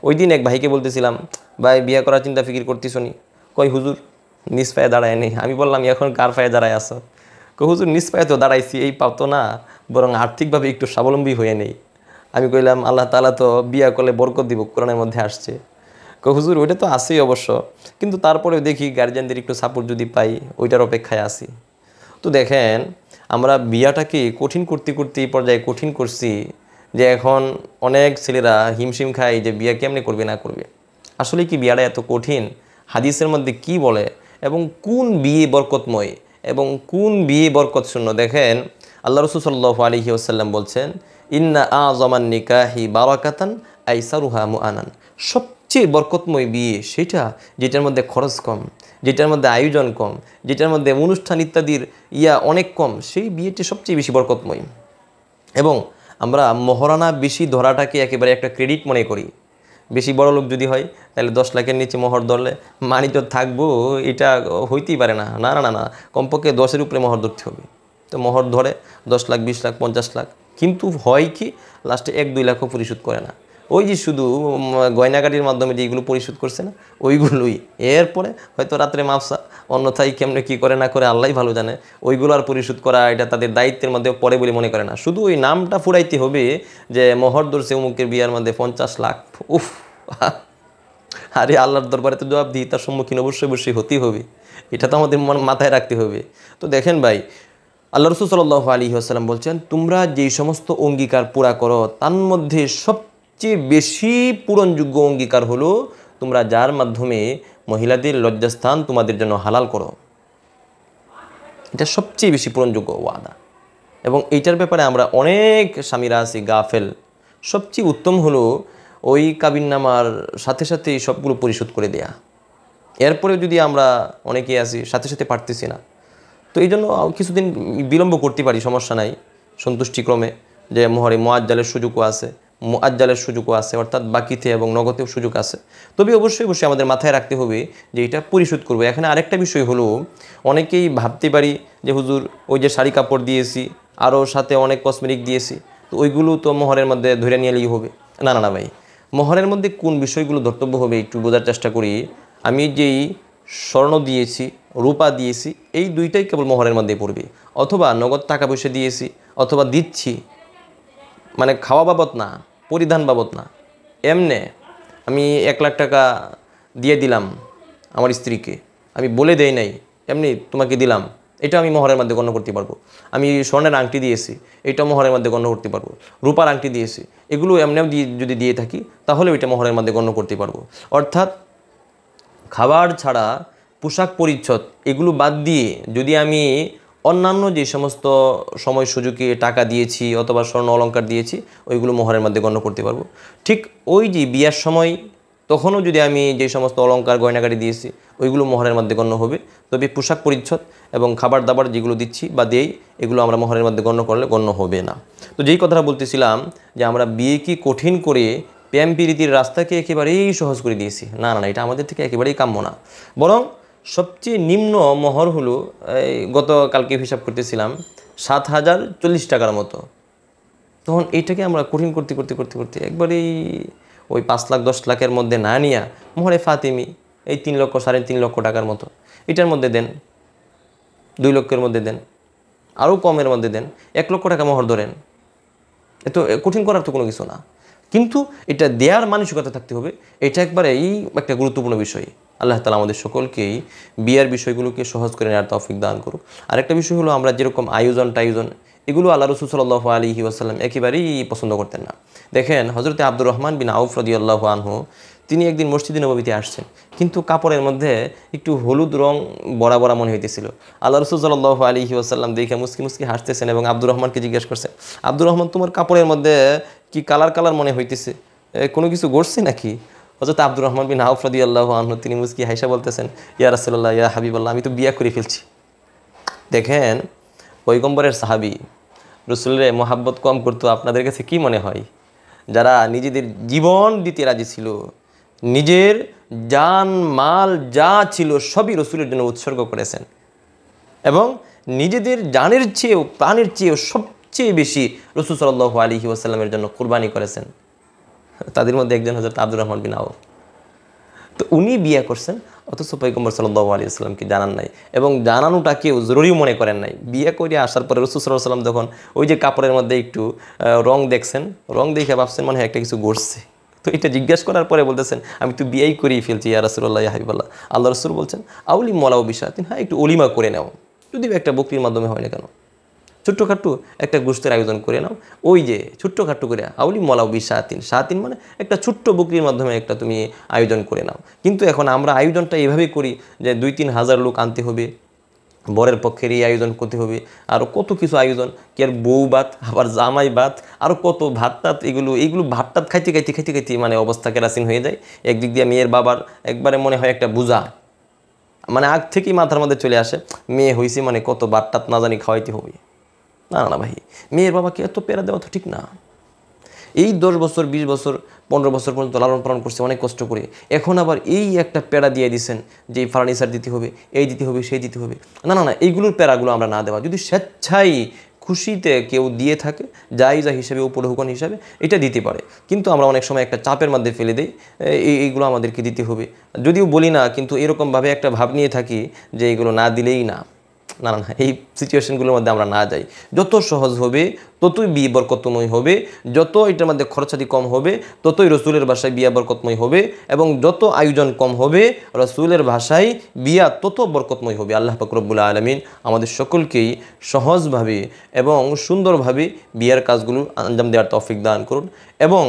ওই দিন এক ভাইকে বলতেছিলাম, ভাই বিয়ে করার চিন্তা ফিকির করতেছ নি? কই হুজুর নিজ পায়ে দাঁড়ায় নেই। আমি বললাম এখন কার পায়ে দাঁড়ায় আসো? কই হুজুর নিজ পায়ে তো দাঁড়াইছি, এই পাও তো না, বরং আর্থিকভাবে একটু স্বাবলম্বী হয়ে নেই। আমি কইলাম আল্লাহ তাআলা তো বিয়া করলে বরকত দিব, কোরআনের মধ্যে আসছে। কই হুজুর ওইটা তো আছেই অবশ্য, কিন্তু তারপরেও দেখি গার্জিয়ানদের একটু সাপোর্ট যদি পাই, ওইটার অপেক্ষায় আছি। তো দেখেন আমরা বিয়াটাকে কঠিন করতে করতে এই পর্যায়ে কঠিন করছি যে এখন অনেক ছেলেরা হিমশিম খায় যে বিয়া কেমনে করবে না করবে। আসলে কি বিয়াটা এত কঠিন? হাদিসের মধ্যে কি বলে এবং কোন বিয়ে বরকতময় এবং কোন বিয়ে বরকত শূন্য? দেখেন আল্লাহ রাসূল সাল্লাল্লাহু আলাইহি ওয়াসাল্লাম বলছেন, ইন্না আযমান নিকাহি বারাকাতান আইসারুহা মুআনান। সবচেয়ে বরকতময় বিয়ে সেটা যেটার মধ্যে খরচ কম, যেটার মধ্যে আয়োজন কম, যেটার মধ্যে অনুষ্ঠান ইত্যাদির অনেক কম, সেই বিয়েটি সবচেয়ে বেশি বরকতময়। এবং আমরা মহারানা বেশি ধরাটাকে একেবারে একটা ক্রেডিট মনে করি। বেশি বড় লোক যদি হয় তাহলে 10 লাখের নিচে মোহর ধরলে মানি তো থাকবো, এটা হইতেই পারে না। না না না না, কমপক্ষে 10-এর উপরে মোহর ধরতে হবে। তো মোহর ধরে 10 লাখ, 20 লাখ, 50 লাখ, কিন্তু হয় কি লাস্টে 1-2 লাখও পরিশোধ করে না। ওই যে শুধু গয়নাগাটির মাধ্যমে যেগুলো পরিশোধ করছে না, ওইগুলোই। এরপরে হয়তো রাত্রে মাপসা, অন্যথায় কেমনে কী করে না করে আল্লাহই ভালো জানে। ওইগুলো আর পরিশোধ করা এটা তাদের দায়িত্বের মধ্যে পড়ে বলে মনে করে না। শুধু ওই নামটা ফুরাইতে হবে যে মোহর ধরছে অমুকের বিয়ার মধ্যে 50 লাখ। উফ! আরে আল্লাহর দরবারে তো জবাব দিই, তার সম্মুখীন অবশ্যই অবশ্যই হতেই হবে। এটা তো আমাদের মাথায় রাখতে হবে। তো দেখেন ভাই, আল্লাহ রাসূল সাল্লাল্লাহু আলাইহি ওয়াসাল্লাম বলছেন, তোমরা যেই সমস্ত অঙ্গীকার পুরা করো তার মধ্যে সবচেয়ে বেশি পূরণযোগ্য অঙ্গীকার হলো তোমরা যার মাধ্যমে মহিলাদের লজ্জাস্থান তোমাদের জন্য হালাল করো। এটা সবচেয়ে বেশি পূরণযোগ্য ওয়াদা। এবং এইটার ব্যাপারে আমরা অনেক স্বামীরা আছি গাফেল। সবচেয়ে উত্তম হলো ওই কাবিননামার সাথে সাথে সবগুলো পরিশোধ করে দেয়া। এরপরেও যদি আমরা অনেকেই আছি সাথে সাথে পারতেছি না, তো এই জন্য কিছুদিন বিলম্ব করতে পারি, সমস্যা নাই, সন্তুষ্টিক্রমে। যে মোহরে মুআজ্জালের সুযোগও আছে, অর্থাৎ বাকিতে এবং নগদেও সুযোগ আছে। তবে অবশ্যই অবশ্যই আমাদের মাথায় রাখতে হবে যে এটা পরিশোধ করবো। এখানে আরেকটা বিষয় হলো, অনেকেই ভাবতে পারি যে হুজুর ওই যে শাড়ি কাপড় দিয়েছি, আরও সাথে অনেক কসমেটিক দিয়েছি, তো ওইগুলো তো মোহরের মধ্যে ধরে নিলেই হবে। না না না ভাই, মোহরের মধ্যে কোন বিষয়গুলো ধর্তব্য হবে একটু বোঝার চেষ্টা করি। আমি যেই স্বর্ণ দিয়েছি, রূপা দিয়েছি, এই দুইটাই কেবল মোহরের মধ্যেই পড়বে। অথবা নগদ টাকা পয়সা দিয়েছি, অথবা দিচ্ছি, মানে খাওয়া বাবদ না, পরিধান বাবদ না, এমনে আমি 1 লাখ টাকা দিয়ে দিলাম আমার স্ত্রীকে, আমি বলে দেই নাই, এমনি তোমাকে দিলাম, এটা আমি মোহরের মধ্যে গণ্য করতে পারবো। আমি স্বর্ণের আংটি দিয়েছি, এটা মোহরের মধ্যে গণ্য করতে পারবো। রূপার আংটি দিয়েছি, এগুলো এমনিও যদি দিয়ে থাকি তাহলে ওইটা মোহরের মধ্যে গণ্য করতে পারবো। অর্থাৎ খাবার ছাড়া পোশাক পরিচ্ছদ এগুলো বাদ দিয়ে যদি আমি অন্যান্য যে সমস্ত সময় সুযোগে টাকা দিয়েছি অথবা স্বর্ণ অলংকার দিয়েছি, ওইগুলো মোহরের মধ্যে গণ্য করতে পারবো। ঠিক ওই যে বিয়ার সময় তখনও যদি আমি যে সমস্ত অলংকার গয়নাগাড়ি দিয়েছি, ওইগুলো মোহরের মধ্যে গণ্য হবে। তবে পোশাক পরিচ্ছদ এবং খাবার দাবার যেগুলো দিচ্ছি বা দেই, এগুলো আমরা মোহরের মধ্যে গণ্য করলে গণ্য হবে না। তো যেই কথাটা বলতেছিলাম যে আমরা বিয়ে কি কঠিন করে প্রেম প্রীতির রাস্তাকে একেবারেই সহজ করে দিয়েছি। না না না, এটা আমাদের থেকে একেবারেই কাম্য না। বরং সবচেয়ে নিম্ন মোহর হলো, গতকালকে হিসাব করতেছিলাম, 7,040 টাকার মতো। তখন এইটাকে আমরা কঠিন করতে করতে করতে করতে একবারেই ওই 5 লাখ 10 লাখের মধ্যে না নিয়া মোহরে ফাতিমি এই 3 লক্ষ 3.5 লক্ষ টাকার মতো এটার মধ্যে দেন, 2 লক্ষের মধ্যে দেন, আরও কমের মধ্যে দেন, 1 লক্ষ টাকা মোহর ধরেন। এত কঠিন করার তো কোনো কিছু না, কিন্তু এটা দেয়ার মানসিকতা থাকতে হবে। এটা একবারেই একটা গুরুত্বপূর্ণ বিষয়। আল্লাহ তাআলা আমাদের সকলকেই বিয়ার বিষয়গুলোকে সহজ করে নেওয়ার তৌফিক দান করুক। আরেকটা বিষয় হলো, আমরা যেরকম আয়োজন এগুলো আল্লাহ রাসূল সাল্লাল্লাহু আলাইহি ওয়াসাল্লাম একেবারেই পছন্দ করতেন না। দেখেন হযরতে আব্দুর রহমান বিন আউফ রাদিয়াল্লাহু আনহু, তিনি একদিন মসজিদে নববীতে আসছেন, কিন্তু কাপড়ের মধ্যে একটু হলুদ রং বড়া বড়া মনে হইতেছিল। আল্লাহ রাসূল সাল্লাল্লাহু আলাইহি ওয়াসাল্লাম দেখে মুস্কি মুস্কি হাসতেছেন এবং আব্দুর রহমানকে জিজ্ঞেস করছেন, আব্দুর রহমান তোমার কাপড়ের মধ্যে কি কালার মনে হইতেছে, কোনো কিছু ঘটছে নাকি? হযরত আব্দুর রহমান বিন আউফ রাদিয়াল্লাহু আনহু তিনি মুস্কি হাসা বলতেছেন, ইয়া রাসূলুল্লাহ, ইয়া হাবিবাল্লাহ, আমি তো বিয়া করে ফেলছি। দেখেন পয়গম্বরের সাহাবী, রাসূলের মহাব্বত কম করতো আপনাদের কাছে কি মনে হয়? যারা নিজেদের জীবন দিতে রাজি ছিল, নিজের জান মাল যা ছিল সবই রাসূলের জন্য উৎসর্গ করেছেন এবং নিজেদের জানের চেয়েও প্রাণের চেয়েও সবচেয়ে বেশি রাসূল সাল্লাল্লাহু আলাইহি ওয়াসাল্লামের জন্য কুরবানি করেছেন। তাদের মধ্যে একজন হযরত আব্দুর রহমান বিন আউফ। তো উনি বিয়ে করছেন, অথচ পয়গম্বর সাল্লাল্লাহু আলাইহি ওয়াসাল্লামকে জানান নাই, এবং জানানোটাকেও জরুরি মনে করেন নাই। বিয়ে করে আসার পরে রাসূল সাল্লাল্লাহু আলাইহি ওয়াসাল্লাম যখন ওই যে কাপড়ের মধ্যে একটু রং দেখছেন, রং দেখে ভাবছেন মনে হয় একটা কিছু ঘটছে। তো এটা জিজ্ঞেস করার পরে বলতেছেন আমি তো বিয়েই করেই ফেলছি ইয়া রাসূলুল্লাহ ইয়া হাবিবাল্লাহ। আল্লাহ রাসূল বলছেন আউলিম ওয়ালাউ বিশাতিন, হ্যাঁ একটু অলিমা করে নাও, যদি একটা বকরির মাধ্যমে হয় না কেন, ছোট্টখাট্টো একটা গোষ্ঠের আয়োজন করে নাও। ওই যে ছোট্টখাট্টো করে আউলি মলাউ বিশাতিন, শাতিন মানে একটা ছোট্ট বকরির মাধ্যমে একটা তুমি আয়োজন করে নাও। কিন্তু এখন আমরা আয়োজনটা এভাবেই করি যে 2-3 হাজার লোক আনতে হবে, বরের পক্ষের এই আয়োজন করতে হবে, আরও কত কিছু আয়োজন, কি আর বউ ভাত, আবার জামাই ভাত, আরও কত ভাত টাত, এইগুলো ভাত টাত খাইতে খাইতে খাইতে খাইতে মানে অবস্থা কেরাসিন হয়ে যায়। একদিক দিয়ে মেয়ের বাবার একবারে মনে হয় একটা বোঝা, মানে আগ থেকেই মাথার মধ্যে চলে আসে মেয়ে হয়েছে মানে কত ভাত টাত না জানি খাওয়াইতে হবে। না না ভাই, মেয়ের বাবাকে এত পেরা দেওয়া তো ঠিক না। এই 10 বছর 20 বছর 15 বছর পর্যন্ত লালন পালন করছে অনেক কষ্ট করে, এখন আবার এই একটা প্যারা দিয়ে দিচ্ছেন যে এই ফার্নিচার দিতে হবে, এই দিতে হবে, সেই দিতে হবে। না না না, এইগুলোর প্যারাগুলো আমরা না দেওয়া, যদি স্বেচ্ছায় খুশিতে কেউ দিয়ে থাকে জায়েজা হিসেবে, উপঢৌকন হিসাবে এটা দিতে পারে। কিন্তু আমরা অনেক সময় একটা চাপের মধ্যে ফেলে দিই এইগুলো আমাদেরকে দিতে হবে, যদিও বলি না, কিন্তু এরকমভাবে একটা ভাব নিয়ে থাকি যে এইগুলো না দিলেই না। না না, এই সিচুয়েশনগুলোর মধ্যে আমরা না যাই। যত সহজ হবে ততই বিয়ে বরকতময় হবে, যত এটার মধ্যে খরচাদি কম হবে ততই রসুলের ভাষায় বিয়া বরকতময় হবে, এবং যত আয়োজন কম হবে রসুলের ভাষায় বিয়া তত বরকতময় হবে। আল্লাহ পাক রব্বুল আলামিন আমাদের সকলকেই সহজভাবে এবং সুন্দরভাবে বিয়ার কাজগুলো আঞ্জাম দেওয়ার তৌফিক দান করুন। এবং